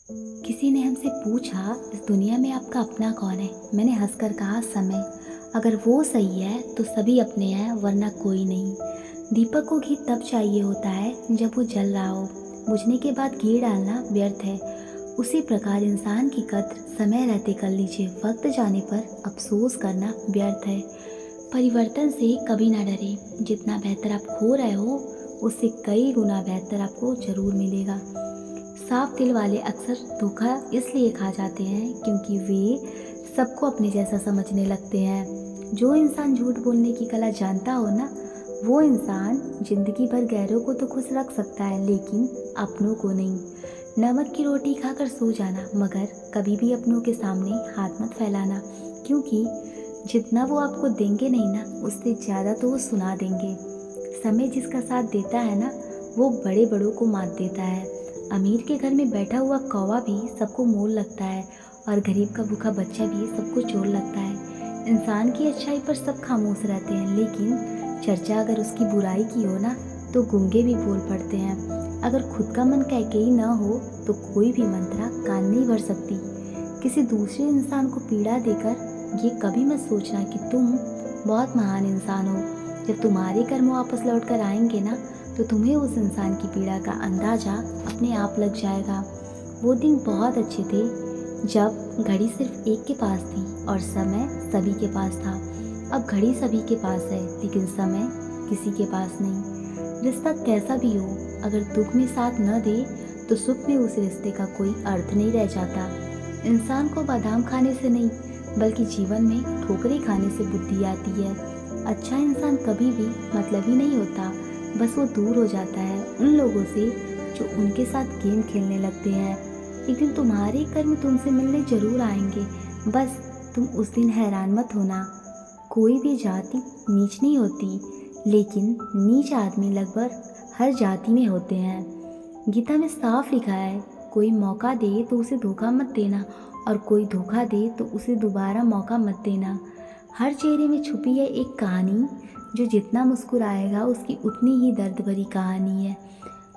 किसी ने हमसे पूछा, इस दुनिया में आपका अपना कौन है? मैंने हंसकर कहा, समय। अगर वो सही है तो सभी अपने हैं, वरना कोई नहीं। दीपक को घी तब चाहिए होता है जब वो जल रहा हो। बुझने के बाद घी डालना व्यर्थ है। उसी प्रकार इंसान की कद्र समय रहते कर लीजिए, वक्त जाने पर अफसोस करना व्यर्थ है। परिवर्तन से कभी ना डरे। जितना बेहतर आप खो रहे हो, उससे कई गुना बेहतर आपको जरूर मिलेगा। साफ दिल वाले अक्सर धोखा इसलिए खा जाते हैं क्योंकि वे सबको अपने जैसा समझने लगते हैं। जो इंसान झूठ बोलने की कला जानता हो ना, वो इंसान जिंदगी भर गैरों को तो खुश रख सकता है, लेकिन अपनों को नहीं। नमक की रोटी खाकर सो जाना, मगर कभी भी अपनों के सामने हाथ मत फैलाना, क्योंकि जितना वो आपको देंगे नहीं ना, उससे ज़्यादा तो वो सुना देंगे। समय जिसका साथ देता है ना, वो बड़े बड़ों को मात देता है। अमीर के घर में बैठा हुआ कौवा भी सबको मोल लगता है, और गरीब का भूखा बच्चा भी सबको चोर लगता है। इंसान की अच्छाई पर सब खामोश रहते हैं, लेकिन चर्चा अगर उसकी बुराई की हो ना, तो गूंगे भी बोल पड़ते हैं। अगर खुद का मन कैकेयी न हो तो कोई भी मंत्रा कान नहीं भर सकती। किसी दूसरे इंसान को पीड़ा देकर ये कभी मत सोचना कि तुम बहुत महान इंसान हो। जब तुम्हारे कर्म वापस लौट कर आएंगे ना, तो तुम्हें उस इंसान की पीड़ा का अंदाजा अपने आप लग जाएगा। वो दिन बहुत अच्छे थे जब घड़ी सिर्फ एक के पास थी और समय सभी के पास था। अब घड़ी सभी के पास है, लेकिन समय किसी के पास नहीं। रिश्ता कैसा भी हो, अगर दुख में साथ न दे तो सुख में उस रिश्ते का कोई अर्थ नहीं रह जाता। इंसान को बादाम खाने से नहीं, बल्कि जीवन में ठोकरें खाने से बुद्धि आती है। अच्छा इंसान कभी भी मतलबी नहीं होता, बस वो दूर हो जाता है उन लोगों से जो उनके साथ गेम खेलने लगते हैं। एक दिन तुम्हारे कर्म तुमसे मिलने जरूर आएंगे, बस तुम उस दिन हैरान मत होना। कोई भी जाति नीच नहीं होती, लेकिन नीच आदमी लगभग हर जाति में होते हैं। गीता में साफ लिखा है, कोई मौका दे तो उसे धोखा मत देना, और कोई धोखा दे तो उसे दोबारा मौका मत देना। हर चेहरे में छुपी है एक कहानी, जो जितना मुस्कुराएगा उसकी उतनी ही दर्द भरी कहानी है।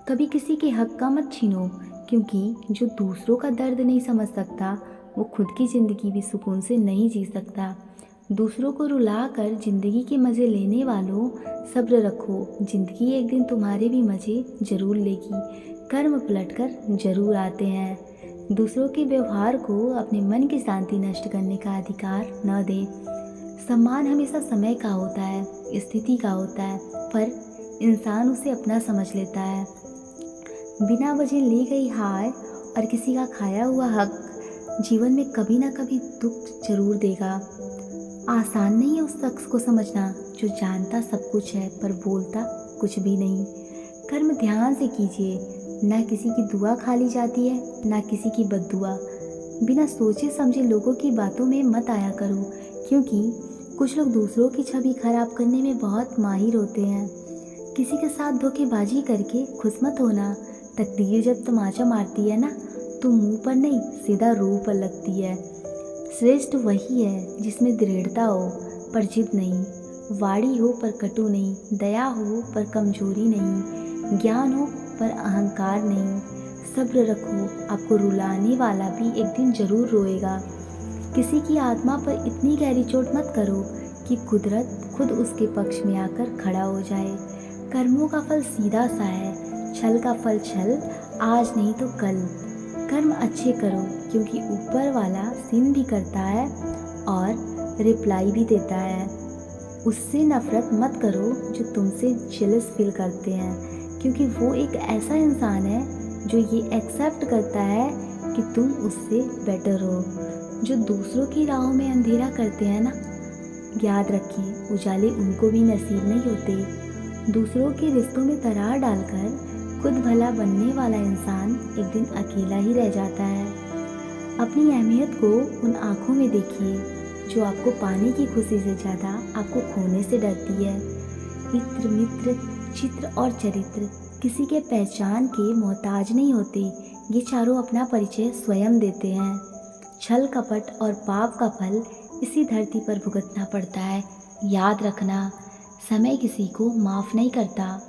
कभी किसी के हक का मत छीनो, क्योंकि जो दूसरों का दर्द नहीं समझ सकता, वो खुद की ज़िंदगी भी सुकून से नहीं जी सकता। दूसरों को रुला कर ज़िंदगी के मज़े लेने वालों, सब्र रखो, ज़िंदगी एक दिन तुम्हारे भी मज़े ज़रूर लेगी। कर्म पलटकर ज़रूर आते हैं। दूसरों के व्यवहार को अपने मन की शांति नष्ट करने का अधिकार न दें। सम्मान हमेशा समय का होता है, स्थिति का होता है, पर इंसान उसे अपना समझ लेता है। बिना वजह ली गई हार और किसी का खाया हुआ हक जीवन में कभी ना कभी दुख जरूर देगा। आसान नहीं है उस शख्स को समझना जो जानता सब कुछ है पर बोलता कुछ भी नहीं। कर्म ध्यान से कीजिए, ना किसी की दुआ खाली जाती है, ना किसी की बद्दुआ। बिना सोचे समझे लोगों की बातों में मत आया करो, क्योंकि कुछ लोग दूसरों की छवि खराब करने में बहुत माहिर होते हैं। किसी के साथ धोखेबाजी करके खुश मत होना। तकदीर जब तमाचा मारती है ना, तो मुंह पर नहीं, सीधा रूह पर लगती है। श्रेष्ठ वही है जिसमें दृढ़ता हो पर जिद नहीं, वाणी हो पर कटु नहीं, दया हो पर कमजोरी नहीं, ज्ञान हो पर अहंकार नहीं। सब्र रखो, आपको रुलाने वाला भी एक दिन जरूर रोएगा। किसी की आत्मा पर इतनी गहरी चोट मत करो कि कुदरत खुद उसके पक्ष में आकर खड़ा हो जाए। कर्मों का फल सीधा सा है, छल का फल छल, आज नहीं तो कल। कर्म अच्छे करो, क्योंकि ऊपर वाला सीन भी करता है और रिप्लाई भी देता है। उससे नफरत मत करो जो तुमसे जेलस फील करते हैं, क्योंकि वो एक ऐसा इंसान है जो ये एक्सेप्ट करता है कि तुम उससे बेटर हो। जो दूसरों की राहों में अंधेरा करते हैं ना, याद रखिए उजाले उनको भी नसीब नहीं होते। दूसरों के रिश्तों में दरार डालकर खुद भला बनने वाला इंसान एक दिन अकेला ही रह जाता है। अपनी अहमियत को उन आँखों में देखिए जो आपको पाने की खुशी से ज़्यादा आपको खोने से डरती है। इत्र, मित्र, चित्र और चरित्र किसी के पहचान के मोहताज नहीं होते, ये चारों अपना परिचय स्वयं देते हैं। छल, कपट और पाप का फल इसी धरती पर भुगतना पड़ता है। याद रखना, समय किसी को माफ़ नहीं करता,